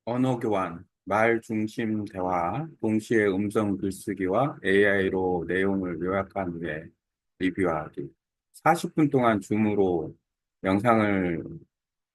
언어 교환, 말 중심 대화, 동시에 음성 글쓰기와 AI로 내용을 요약한 후에 리뷰하기. 40분 동안 줌으로 영상을,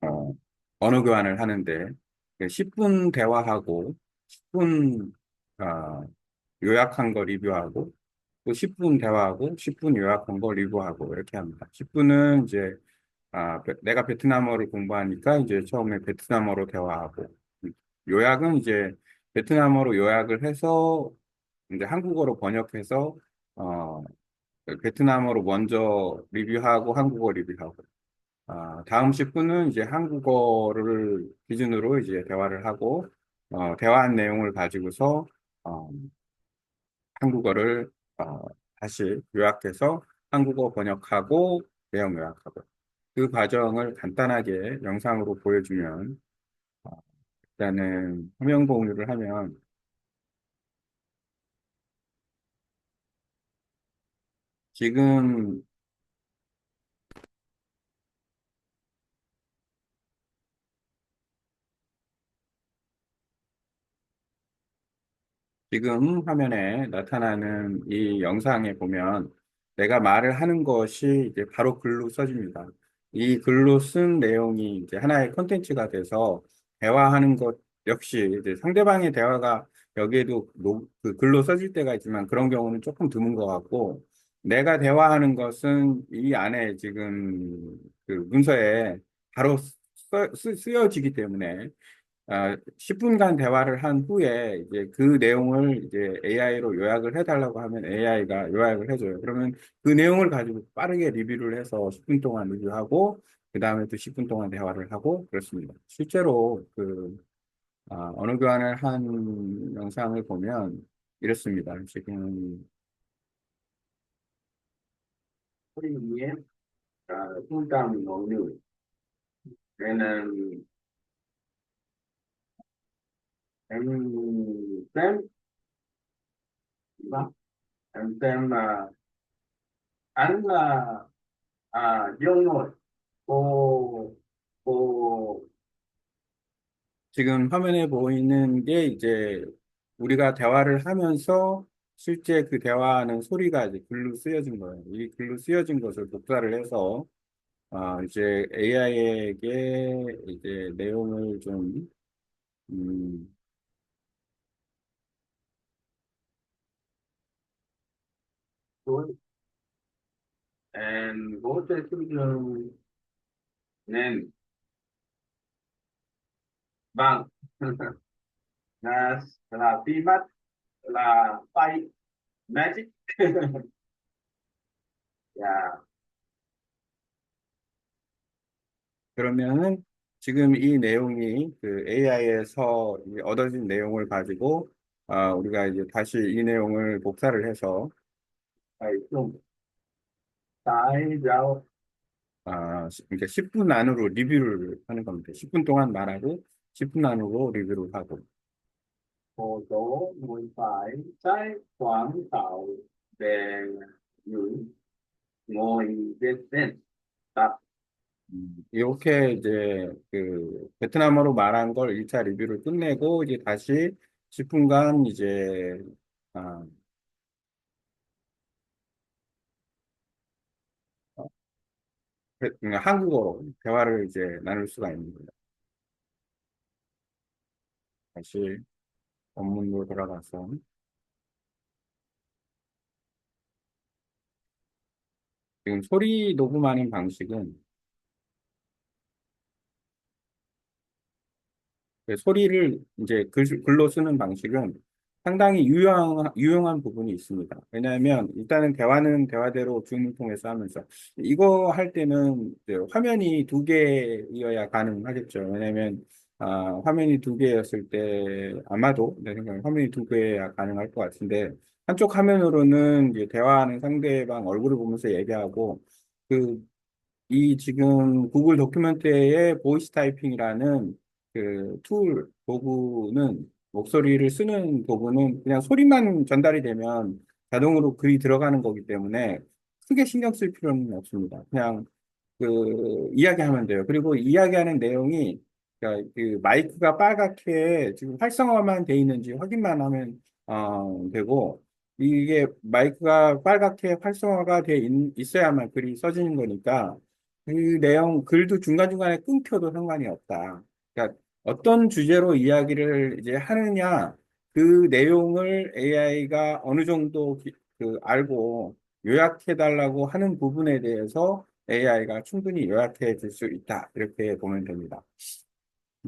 어, 언어 교환을 하는데, 10분 대화하고, 10분, 어, 요약한 거 리뷰하고, 또 10분 대화하고, 10분 요약한 거 리뷰하고, 이렇게 합니다. 10분은 이제 내가 베트남어를 공부하니까 이제 처음에 베트남어로 대화하고, 요약은 이제 베트남어로 요약을 해서 이제 한국어로 번역해서, 어, 베트남어로 먼저 리뷰하고 한국어 리뷰하고, 다음 10분은 이제 한국어를 기준으로 이제 대화를 하고, 대화한 내용을 가지고서, 어, 한국어를, 어, 다시 요약해서 한국어 번역하고 내용 요약하고, 그 과정을 간단하게 영상으로 보여주면, 어, 일단은 화면 공유를 하면 지금 지금 화면에 나타나는 이 영상에 보면 내가 말을 하는 것이 이제 바로 글로 써집니다. 이 글로 쓴 내용이 이제 하나의 컨텐츠가 돼서 대화하는 것 역시 이제 상대방의 대화가 여기에도 그 글로 써질 때가 있지만 그런 경우는 조금 드문 것 같고, 내가 대화하는 것은 이 안에 지금 그 문서에 바로 쓰여지기 때문에 10분간 대화를 한 후에 이제 그 내용을 이제 AI로 요약을 해달라고 하면 AI가 요약을 해줘요. 그러면 그 내용을 가지고 빠르게 리뷰를 해서 10분 동안 리뷰하고 그 다음에 또 10분 동안 대화를 하고 그렇습니다. 실제로 언어 교환을 한 영상을 보면 이렇습니다. 지금 소리 위에 통장 넣는 얘는 em xem em xem là anh là Dương rồi cô cô 지금 화면에 보이는 게 이제 우리가 대화를 하면서 실제 그 대화하는 소리가 이제 글로 쓰여진 거예요. 이 글로 쓰여진 것을 복사를 해서 이제 AI에게 이제 내용을 좀 음, Good. And bố chơi cái nên vâng là pi mắt là tay magic. 야, 그러면은 지금 이 내용이 그 AI에서 얻어진 내용을 가지고 우리가 이제 다시 이 내용을 복사를 해서 좀 다이라고 그러니까 10분 안으로 리뷰를 하는 겁니다. 10분 동안 말하고 10분 안으로 리뷰를 하고. Hồ Tố người phải trái quảng cáo về những ngôi việt tập. 이렇게 이제 그 베트남어로 말한 걸 1차 리뷰를 끝내고 이제 다시 10분간 이제 아, 한국어로 대화를 이제 나눌 수가 있는 거예요. 다시 원문으로 돌아가서 지금 소리 녹음하는 방식은 그 소리를 이제 글로 쓰는 방식은 상당히 유용한 부분이 있습니다. 왜냐하면 일단은 대화는 대화대로 줌을 통해서 하면서 이거 할 때는 이제 화면이 두 개여야 가능하겠죠. 왜냐하면 화면이 두 개였을 때 아마도 내 생각에 화면이 두 개여야 가능할 것 같은데 한쪽 화면으로는 이제 대화하는 상대방 얼굴을 보면서 얘기하고 그 이 지금 구글 도큐멘트의 보이스 타이핑이라는 그 툴 도구는 목소리를 쓰는 도구는 그냥 소리만 전달이 되면 자동으로 글이 들어가는 거기 때문에 크게 신경 쓸 필요는 없습니다. 그냥 그 이야기하면 돼요. 그리고 이야기하는 내용이 그러니까 그 마이크가 빨갛게 지금 활성화만 돼 있는지 확인만 하면 되고 이게 마이크가 빨갛게 활성화가 돼 있어야만 글이 써지는 거니까 그 내용 글도 중간중간에 끊겨도 상관이 없다. 그러니까 어떤 주제로 이야기를 이제 하느냐 그 내용을 AI가 어느 정도 그 알고 요약해 달라고 하는 부분에 대해서 AI가 충분히 요약해 줄 수 있다. 이렇게 보면 됩니다.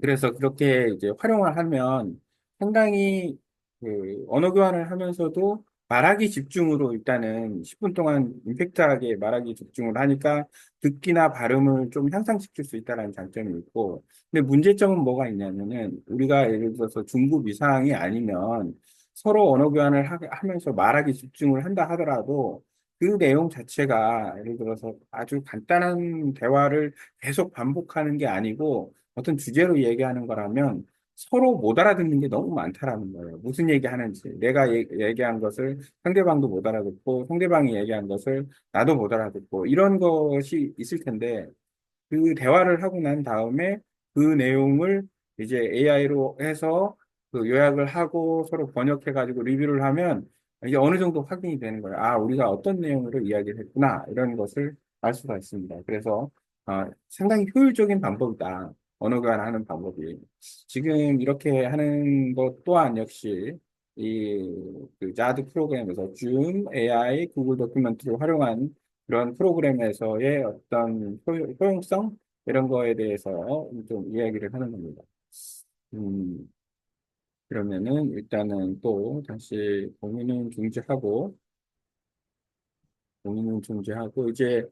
그래서 그렇게 이제 활용을 하면 상당히 그 언어 교환을 하면서도 말하기 집중으로 일단은 10분 동안 임팩트하게 말하기 집중을 하니까 듣기나 발음을 좀 향상시킬 수 있다는 장점이 있고 근데 문제점은 뭐가 있냐면은 우리가 예를 들어서 중급 이상이 아니면 서로 언어 교환을 하면서 말하기 집중을 한다 하더라도 그 내용 자체가 예를 들어서 아주 간단한 대화를 계속 반복하는 게 아니고 어떤 주제로 얘기하는 거라면 서로 못 알아듣는 게 너무 많다라는 거예요. 무슨 얘기하는지. 내가 얘기한 것을 상대방도 못 알아듣고 상대방이 얘기한 것을 나도 못 알아듣고 이런 것이 있을 텐데 그 대화를 하고 난 다음에 그 내용을 이제 AI로 해서 그 요약을 하고 서로 번역해가지고 리뷰를 하면 이제 어느 정도 확인이 되는 거예요. 아, 우리가 어떤 내용으로 이야기를 했구나. 이런 것을 알 수가 있습니다. 그래서 상당히 효율적인 방법이다. 언어 교환하는 방법이. 지금 이렇게 하는 것 또한 역시 이그 자드 프로그램에서 줌, AI, 구글 도큐멘트를 활용한 그런 프로그램에서의 어떤 효용성 이런 거에 대해서 좀 이야기를 하는 겁니다. 음, 그러면은 일단은 또 다시 공유는 중지하고 이제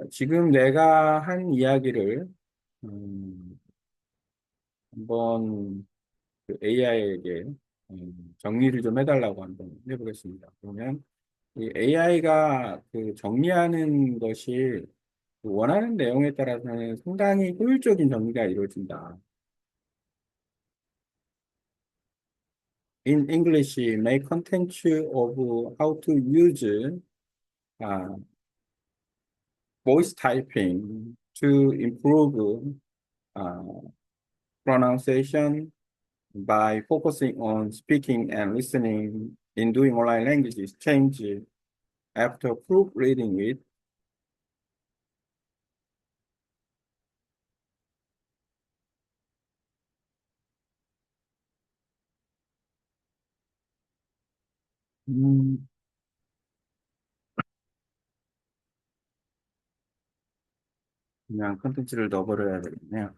지금 내가 한 이야기를 음, 한번 AI에게 정리를 좀 해달라고 한번 해보겠습니다. 그러면 이 AI가 그 정리하는 것이 그 원하는 내용에 따라서는 상당히 효율적인 정리가 이루어진다. In English, make content of how to use uh, voice typing to improve uh, pronunciation by focusing on speaking and listening in doing online language exchange after proofreading it. 음, 그냥 컨텐츠를 넣어버려야 되겠네요.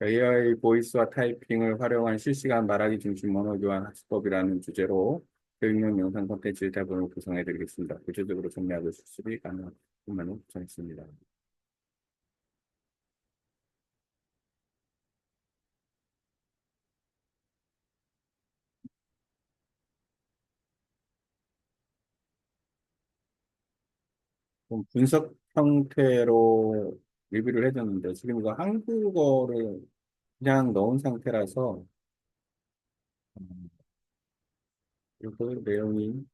AI 보이스와 타이핑을 활용한 실시간 말하기 중심 언어 교환 학습법이라는 주제로 교육용 영상 콘텐츠 대본을 구성해 드리겠습니다. 구체적으로 정리하고 실습이 가능한 것만을 구성했습니다. 좀 분석 형태로 리뷰를 해줬는데 지금 이거 한국어를 그냥 넣은 상태라서 음, 이거 내용이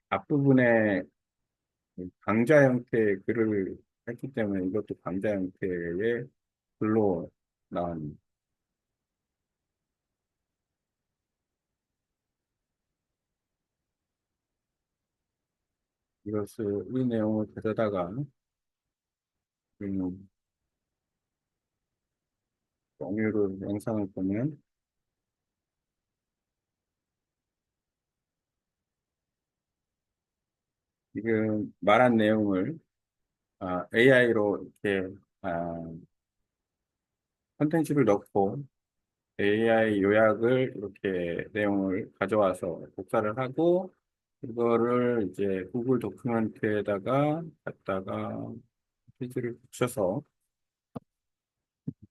앞부분에 강좌 형태의 글을 했기 때문에 이것도 강좌 형태의 글로 나온 이 내용을 가져다가 음, 공유를 영상을 보면 지금 말한 내용을 AI로 이렇게 컨텐츠를 넣고 AI 요약을 이렇게 내용을 가져와서 복사를 하고 이거를 이제 구글 도큐멘트에다가 갖다가 페이지를 붙여서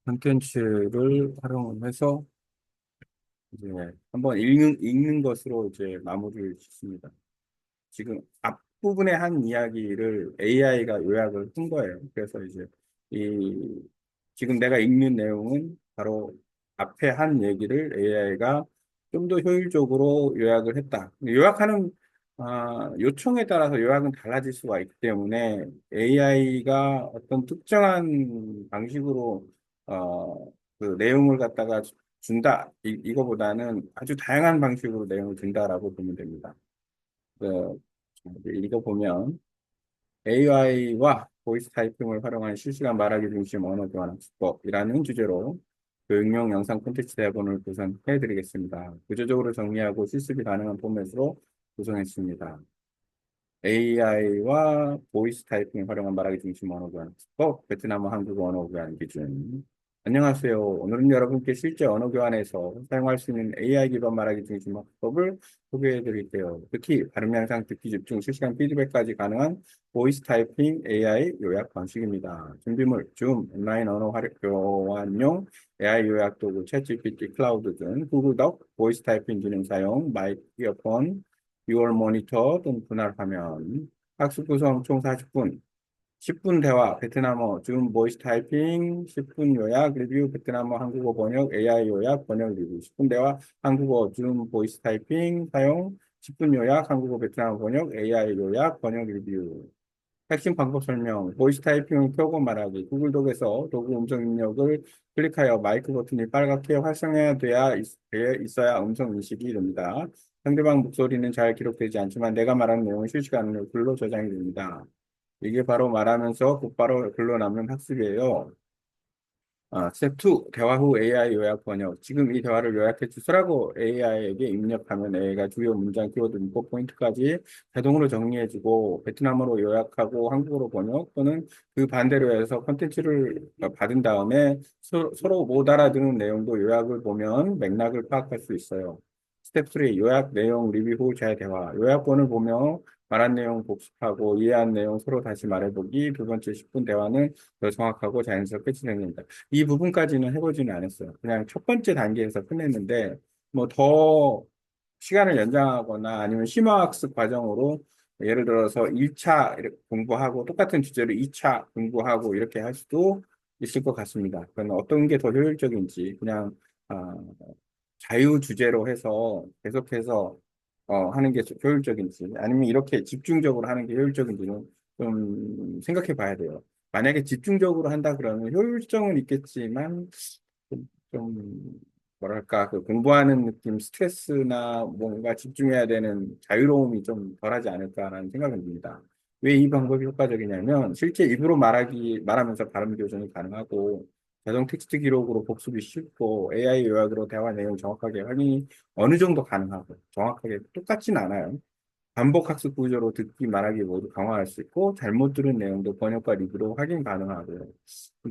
컨텐츠를 활용을 해서 이제 한번 읽는 것으로 이제 마무리를 짓습니다. 지금 앞부분에 한 이야기를 AI가 요약을 한 거예요. 그래서 이제 이 지금 내가 읽는 내용은 바로 앞에 한 얘기를 AI가 좀 더 효율적으로 요약을 했다. 요약하는 요청에 따라서 요약은 달라질 수가 있기 때문에 AI가 어떤 특정한 방식으로 그 내용을 갖다가 준다. 이거보다는 아주 다양한 방식으로 내용을 준다라고 보면 됩니다. 그, 읽어보면 AI와 보이스 타이핑을 활용한 실시간 말하기 중심 언어 교환 학습법이라는 주제로 그 응용 영상 콘텐츠 대본을 구성해 드리겠습니다. 구조적으로 정리하고 실습이 가능한 포맷으로 구성했습니다. AI와 보이스 타이핑을 활용한 말하기 중심 언어 교환 학습법, 베트남어 한국어 언어 교환 기준. 안녕하세요. 오늘은 여러분께 실제 언어 교환에서 사용할 수 있는 AI 기반 말하기 중심 학습법을 소개해 드릴게요. 특히 발음 양상, 듣기 집중, 실시간 피드백까지 가능한 보이스 타이핑 AI 요약 방식입니다. 준비물, 줌, 온라인 언어 교환용 AI 요약 도구, 챗GPT, 클라우드 등 구글 덕, 보이스 타이핑 기능 사용, 마이크, 이어폰, 듀얼 모니터 또는 분할 화면, 학습 구성 총 40분, 10분 대화, 베트남어, 줌 보이스 타이핑, 10분 요약, 리뷰, 베트남어, 한국어 번역, AI 요약, 번역 리뷰, 10분 대화, 한국어, 줌 보이스 타이핑 사용, 10분 요약, 한국어, 베트남어 번역, AI 요약, 번역 리뷰. 핵심 방법 설명, 보이스 타이핑을 켜고 말하기, 구글 독에서 도구 음성 입력을 클릭하여 마이크 버튼이 빨갛게 활성화되어 있어야 음성 인식이 됩니다. 상대방 목소리는 잘 기록되지 않지만 내가 말하는 내용은 실시간으로 글로 저장이 됩니다. 이게 바로 말하면서 곧바로 글로 남는 학습이에요. 스텝 2, 대화 후 AI 요약 번역. 지금 이 대화를 요약해 주소라고 AI에게 입력하면 AI가 주요 문장, 키워드, 문법 포인트까지 자동으로 정리해주고 베트남어로 요약하고 한국어로 번역 또는 그 반대로 해서 컨텐츠를 받은 다음에 서로 못 알아듣는 내용도 요약을 보면 맥락을 파악할 수 있어요. 스텝 3, 요약 내용 리뷰 후 재대화. 요약본을 보며 말한 내용 복습하고 이해한 내용 서로 다시 말해보기. 두 번째 10분 대화는 더 정확하고 자연스럽게 진행됩니다. 이 부분까지는 해보지는 않았어요. 그냥 첫 번째 단계에서 끝냈는데, 뭐 더 시간을 연장하거나 아니면 심화학습 과정으로 예를 들어서 1차 공부하고 똑같은 주제로 2차 공부하고 이렇게 할 수도 있을 것 같습니다. 그건 어떤 게 더 효율적인지 그냥 아, 자유 주제로 해서 계속해서 하는 게 효율적인지 아니면 이렇게 집중적으로 하는 게 효율적인지는 좀 생각해 봐야 돼요. 만약에 집중적으로 한다 그러면 효율성은 있겠지만 좀 뭐랄까 그 공부하는 느낌 스트레스나 뭔가 집중해야 되는 자유로움이 좀 덜하지 않을까라는 생각이 듭니다. 왜 이 방법이 효과적이냐면 실제 입으로 말하면서 발음 교정이 가능하고 자동 텍스트 기록으로 복습이 쉽고 AI 요약으로 대화 내용 정확하게 확인이 어느 정도 가능하고 정확하게 똑같진 않아요. 반복 학습 구조로 듣기 말하기 모두 강화할 수 있고 잘못 들은 내용도 번역과 리뷰로 확인 가능하고요.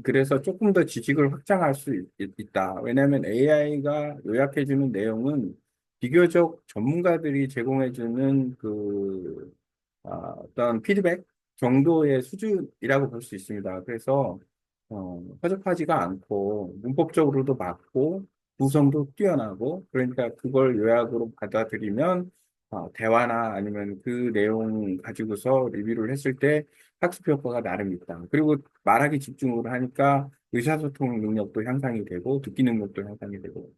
그래서 조금 더 지식을 확장할 수 있다. 왜냐하면 AI가 요약해주는 내용은 비교적 전문가들이 제공해주는 어떤 피드백 정도의 수준이라고 볼 수 있습니다. 그래서 허접하지가 않고 문법적으로도 맞고 구성도 뛰어나고 그러니까 그걸 요약으로 받아들이면 대화나 아니면 그 내용 가지고서 리뷰를 했을 때 학습 효과가 나름 있다. 그리고 말하기 집중으로 하니까 의사소통 능력도 향상이 되고 듣기 능력도 향상이 되고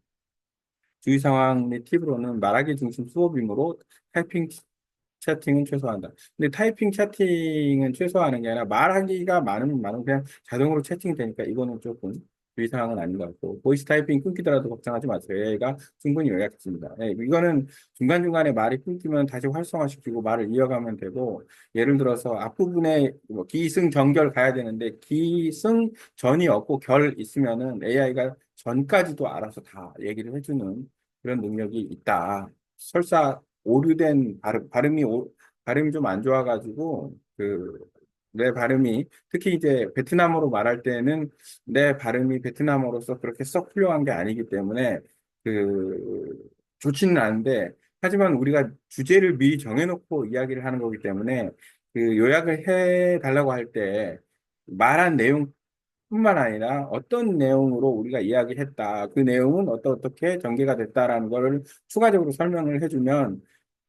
주의 상황 및 팁으로는 말하기 중심 수업이므로 타이핑 채팅은 최소화한다. 근데 타이핑 채팅은 최소화하는 게 아니라 말하기가 많으면 많으면 그냥 자동으로 채팅이 되니까 이거는 조금 주의사항은 아닌 것 같고 보이스 타이핑 끊기더라도 걱정하지 마세요. 얘가 충분히 요약했습니다. 예, 이거는 중간중간에 말이 끊기면 다시 활성화시키고 말을 이어가면 되고 예를 들어서 앞부분에 뭐 기승 전결 가야 되는데 기승 전이 없고 결 있으면은 AI가 전까지도 알아서 다 얘기를 해주는 그런 능력이 있다. 설사 오류된 발음이 좀 안 좋아가지고 내 발음이 특히 이제 베트남어로 말할 때는 내 발음이 베트남어로서 그렇게 썩 훌륭한 게 아니기 때문에 그 좋지는 않은데 하지만 우리가 주제를 미리 정해놓고 이야기를 하는 거기 때문에 그 요약을 해 달라고 할 때 말한 내용 뿐만 아니라 어떤 내용으로 우리가 이야기했다. 그 내용은 어떻게 전개가 됐다라는 거를 추가적으로 설명을 해주면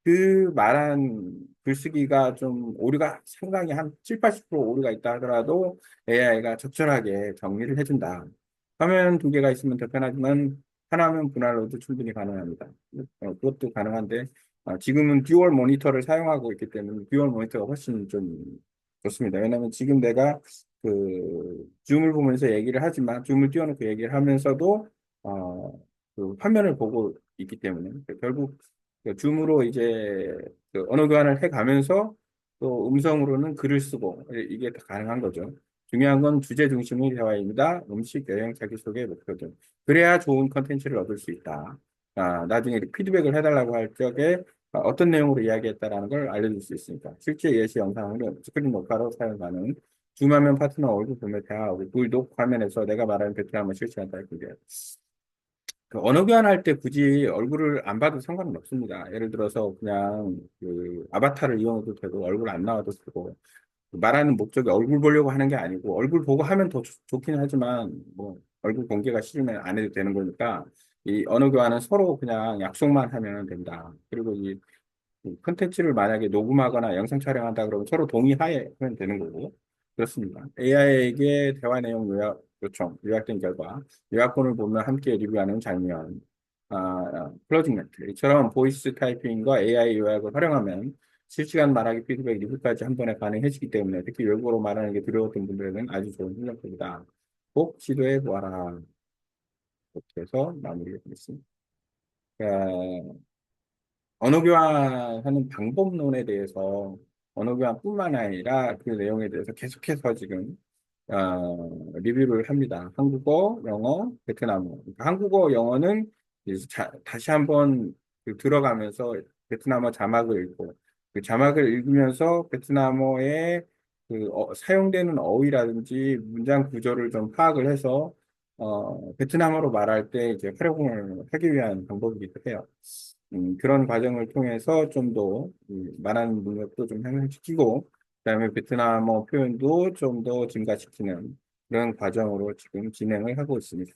그 말한 글쓰기가 좀 오류가 상당히 한 7, 80% 오류가 있다 하더라도 AI가 적절하게 정리를 해준다. 화면 두 개가 있으면 더 편하지만 하나면 분할로도 충분히 가능합니다. 그것도 가능한데 지금은 듀얼 모니터를 사용하고 있기 때문에 듀얼 모니터가 훨씬 좀 좋습니다. 왜냐하면 지금 내가 그 줌을 보면서 얘기를 하지만 줌을 띄워놓고 얘기를 하면서도 그 화면을 보고 있기 때문에 결국 그 줌으로 이제 그 언어 교환을 해가면서 또 음성으로는 글을 쓰고 이게 다 가능한 거죠. 중요한 건 주제 중심의 대화입니다. 음식, 여행, 자기소개, 목표 등. 그래야 좋은 컨텐츠를 얻을 수 있다. 나중에 피드백을 해달라고 할 적에 어떤 내용으로 이야기했다라는 걸 알려줄 수 있으니까. 실제 예시 영상을 스크린 녹화로 사용하는 줌화면 파트너 얼굴 보며 대화하고 불독 화면에서 내가 말하는 베트남어 실시간다. 그게 그 언어 교환할 때 굳이 얼굴을 안 봐도 상관은 없습니다. 예를 들어서 그냥 그 아바타를 이용해도 되고 얼굴 안 나와도 되고 말하는 목적이 얼굴 보려고 하는 게 아니고 얼굴 보고 하면 더 좋긴 하지만 뭐 얼굴 공개가 싫으면 안 해도 되는 거니까 이 언어 교환은 서로 그냥 약속만 하면 된다. 그리고 이 콘텐츠를 만약에 녹음하거나 영상 촬영한다 그러면 서로 동의하에 하면 되는 거고 그렇습니다. AI에게 대화 내용 요약 요청, 요약된 결과 요약본을 보면 함께 리뷰하는 장면, 클로징 멘트 이처럼 보이스 타이핑과 AI 요약을 활용하면 실시간 말하기 피드백 리뷰까지 한 번에 가능해지기 때문에 특히 외국어로 말하는 게 두려웠던 분들에는 아주 좋은 훈련법이다. 꼭 시도해 보아라. 이렇게 해서 마무리하겠습니다. 언어 교환하는 방법론에 대해서 언어 교환뿐만 아니라 그 내용에 대해서 계속해서 지금 리뷰를 합니다. 한국어, 영어, 베트남어. 그러니까 한국어, 영어는 이제 다시 한번 그 들어가면서 베트남어 자막을 읽고 그 자막을 읽으면서 베트남어의 그 사용되는 어휘라든지 문장 구조를 좀 파악을 해서 베트남어로 말할 때 이제 활용을 하기 위한 방법이기도 해요. 그런 과정을 통해서 좀 더 말하는 능력도 좀 향상시키고, 그다음에 베트남어 표현도 좀 더 증가시키는 그런 과정으로 지금 진행을 하고 있습니다.